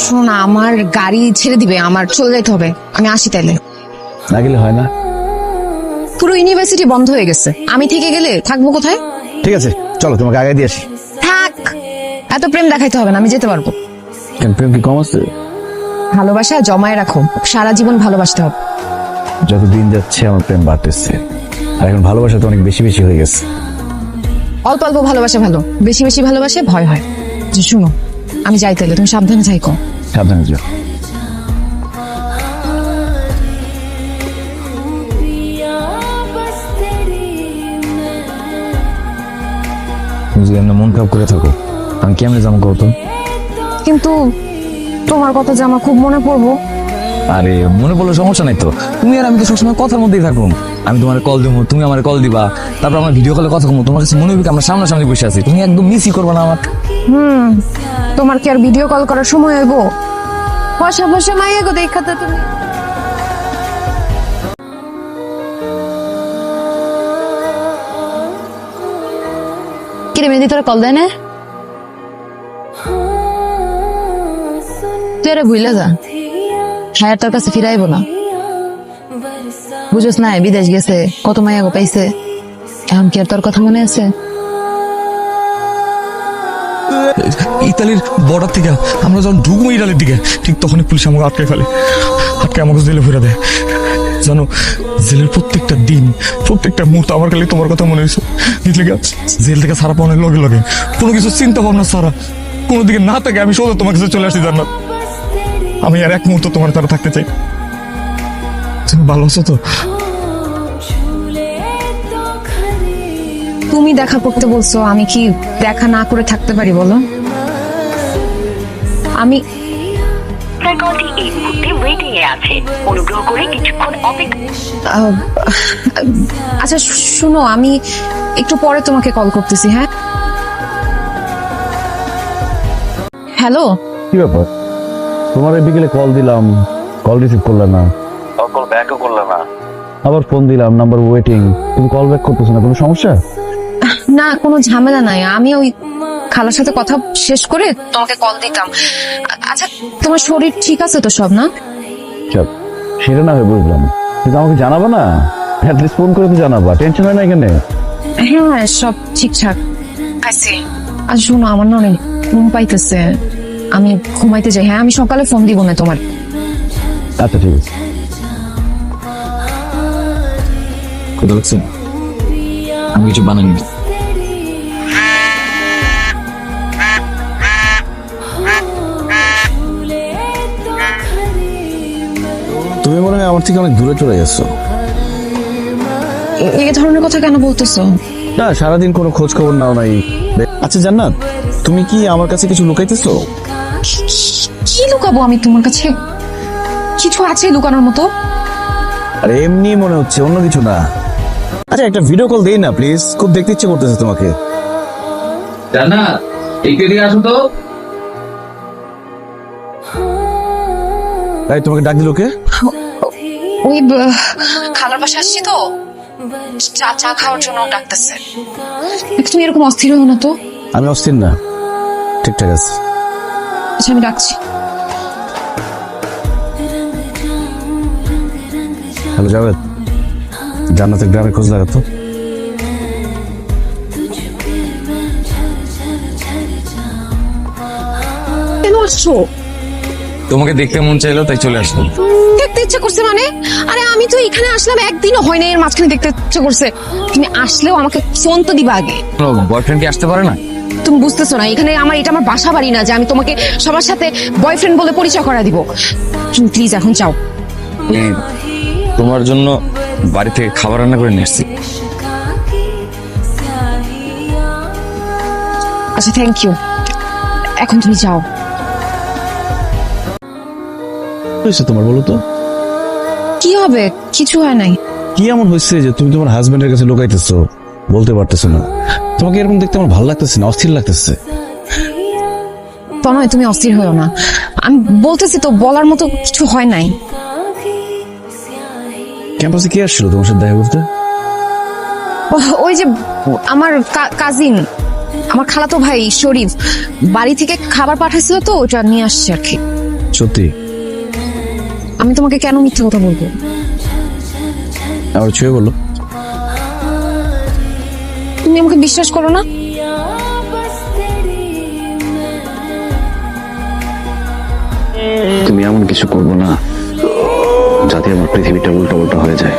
শোন, আমার গাড়ি ছেড়ে দিবে, আমার চলে যেতে হবে, আমি আসি তাইলে। না গেলে হয় না? পুরো ইউনিভার্সিটি বন্ধ হয়ে গেছে, আমি থেকে গেলে থাকবো কোথায়? ঠিক আছে চলো, তোমাকে আগে দিয়ে আসি। থাক, এত প্রেম দেখাইতে হবে না, আমি যেতে পারবো। কেন, প্রেম কি কম আছে? ভালোবাসা জমায় রাখো, সারা জীবন ভালোবাসতে হবে। যত দিন যাচ্ছে আমার প্রেম বাড়তেছে, আর এখন ভালোবাসা তো অনেক বেশি বেশি হয়ে গেছে। অল্প অল্প ভালোবাসা ভালো, বেশি বেশি ভালোবাসে ভয় হয়। যে শুনো, আমি যাই তাইলে, তুমি সাবধানে থাইকো। সাবধানে যাও। মন খারাপ করে থাকো, আমি কেমনে যাবো গৌতম? কিন্তু তোমার কথা যে আমার খুব মনে পড়বো। আরে মনে পড়লে সমস্যা নাই তো, তুমি আর আমি তো সবসময় কথার মধ্যেই থাকুন। আমি তোমার কল দেবো, তুমি আমার কল দিবা, তারপর আমার ভিডিও কলে কথা বলবো। তোমার কাছে মনে হবে আমরা সামনাসামনি বসে আছি, তুমি একদম মিসই করবে না আমার। তোমার কি আর ভিডিও কল করার সময় হইব? বসা বসা মাইয়া গো দেখা তো তুমি। কিরে মেহেদি, তোরা কল দেয় না? তুই আরে ভুইলা যা, হ্যাঁ তোর কাছে ফিরাইব না। বুঝোস না, বিদেশ গেছে, কত মাইয়া গো পাইছে, এখন কি আর তোর কথা মনে আছে? ইতালির বর্ডার থেকে আমরা যখন ঢুকবো ইটালির দিকে, ঠিক তখনই পুলিশ আমাকে আটকে ফেলে, আটকে আমাকে জেলে ফিরে দেয়। জানো, জেলের প্রত্যেকটা দিন, প্রত্যেকটা মুহূর্ত আমার খালি তোমার কথা মনে হয়েছে। জেল থেকে ছাড়া পাওয়ার লগে লগে কোনো কিছু চিন্তা ভাবনা ছাড়া, কোনো দিকে না থাকে আমি সোজা তোমার কাছে চলে আসি। জান্নাত, আমি আর এক মুহূর্ত তোমার তারা থাকতে চাই। তুমি ভালো আছো তো? তুমি দেখা করতে বলছো, আমি কি দেখা না করে থাকতে পারি বলো? আমি আপনার কলটি এই মুহূর্তে ওয়েটিং এ আছে, অনুগ্রহ করে কিছুক্ষণ অপেক্ষা। আচ্ছা শুনো, আমি একটু পরে তোমাকে কল করতেছি। হ্যাঁ, হ্যালো। কি ব্যাপার, তোমার এই বিকেলে কল দিলাম, কল রিসিভ করলে না, কল ব্যাকও করলে না, আবার ফোন দিলাম, নাম্বার ওয়েটিং, তুমি কল ব্যাক করতেছো না, কোনো সমস্যা? না, কোনো ঝামেলা নাই, আমি ওই খালার সাথে কথা শেষ করে তোমাকে কল দিতাম। আচ্ছা, তোমার শরীর ঠিক আছে তো সব? না সেটা না হয় বুঝলাম, কিন্তু আমাকে জানাবো না? অ্যাটলিস্ট ফোন করে তো জানাবা, টেনশন হয় না এখানে? হ্যাঁ, সব ঠিকঠাক আছে। আচ্ছা শোনো, আমার না অনেক ঘুম পাইতেছে, আমি ঘুমাইতে যাই। হ্যাঁ, আমি সকালে ফোন দিব না তোমার। আচ্ছা ঠিক আছে। কোথা লাগছে? আমি কিছু বানাইনি। তুমি মনে হয় আমার থেকে অনেক দূরে চলে গেছো। এই ধরনের কথা কেন বলতেছো? না, সারাদিন কোনো খোঁজ খবর নাও নাই। আচ্ছা জান্নাত, তুমি কি আমার কাছে কিছু লুকাইতেছো? কি লুকাবো আমি তোমার কাছে? কিছু আছে লুকানোর মতো? আরে এমনি মনে হচ্ছে, অন্য কিছু না। আচ্ছা একটা ভিডিও কল দেই না প্লিজ, খুব দেখতে ইচ্ছে করতেছে তোমাকে। জান্নাত, একটু এদিকে আসো তো। তাই তোমাকে ডাক দিল কে? ওই খালার বাসা আসছি তো, চা চা খাওয়ার জন্য ডাকতেছে। তুমি এরকম অস্থির হও না তো। আমি অস্থির না, ঠিকঠাক আছে। আচ্ছা আমি ডাকছি। হ্যালো জাভেদ, জান্নাতের গ্রামের খোঁজ লাগাতো। কেন আসছো? তোমাকে দেখতে মন চাইলো তাই চলে আসলো। দেখতে ইচ্ছে করছে মানে? আরে আমি তো এখানে আসলাম একদিনও হয় না, এর মাঝখানে দেখতে ইচ্ছে করছে। তুমি আসলেও আমাকে ফোন তো দিবা আগে। বয়ফ্রেন্ড কি আসতে পারে না? তুমি বুঝতেছো না, এখানে এটা আমার বাসা বাড়ি না যে আমি তোমাকে সবার সাথে বয়ফ্রেন্ড বলে পরিচয় করা দিব। তুমি প্লিজ এখন যাও। তোমার জন্য বাড়ি থেকে খাবার রান্না করে নিয়ে এসেছি। আচ্ছা থ্যাংক ইউ, এখন তুমি যাও। হয়েছে তোমার বলো তো? কি হবে? কিছু হয় নাই। কি এমন হয়েছে যে তুমি তোমার হাজবেন্ডের কাছে লুকাইতেছো, বলতে পারতেছো না? তোমাকে এরকম দেখতে আমার ভালো লাগতেছে না, অস্থির লাগতেছে। তনয় তুমি অস্থির হয়েও না, আমি বলতেছি তো, বলার মতো কিছু হয় নাই। ক্যাম্পাসে কে আসছিল তোমার সাথে দেখা করতে? ওই যে আমার কাজিন, আমার খালাতো ভাই শরীফ, বাড়ি থেকে খাবার পাঠাইছিল তো, ওটা নিয়ে আসছে আর কি। সত্যি? আমি তোমাকে কেন মিথ্যা কথা বলবো? আবার ছুঁয়ে বলো। তুমি আমাকে বিশ্বাস করো না? তুমি এমন কিছু করবো না যাতে আমার পৃথিবীটা উল্টো উল্টো হয়ে যায়।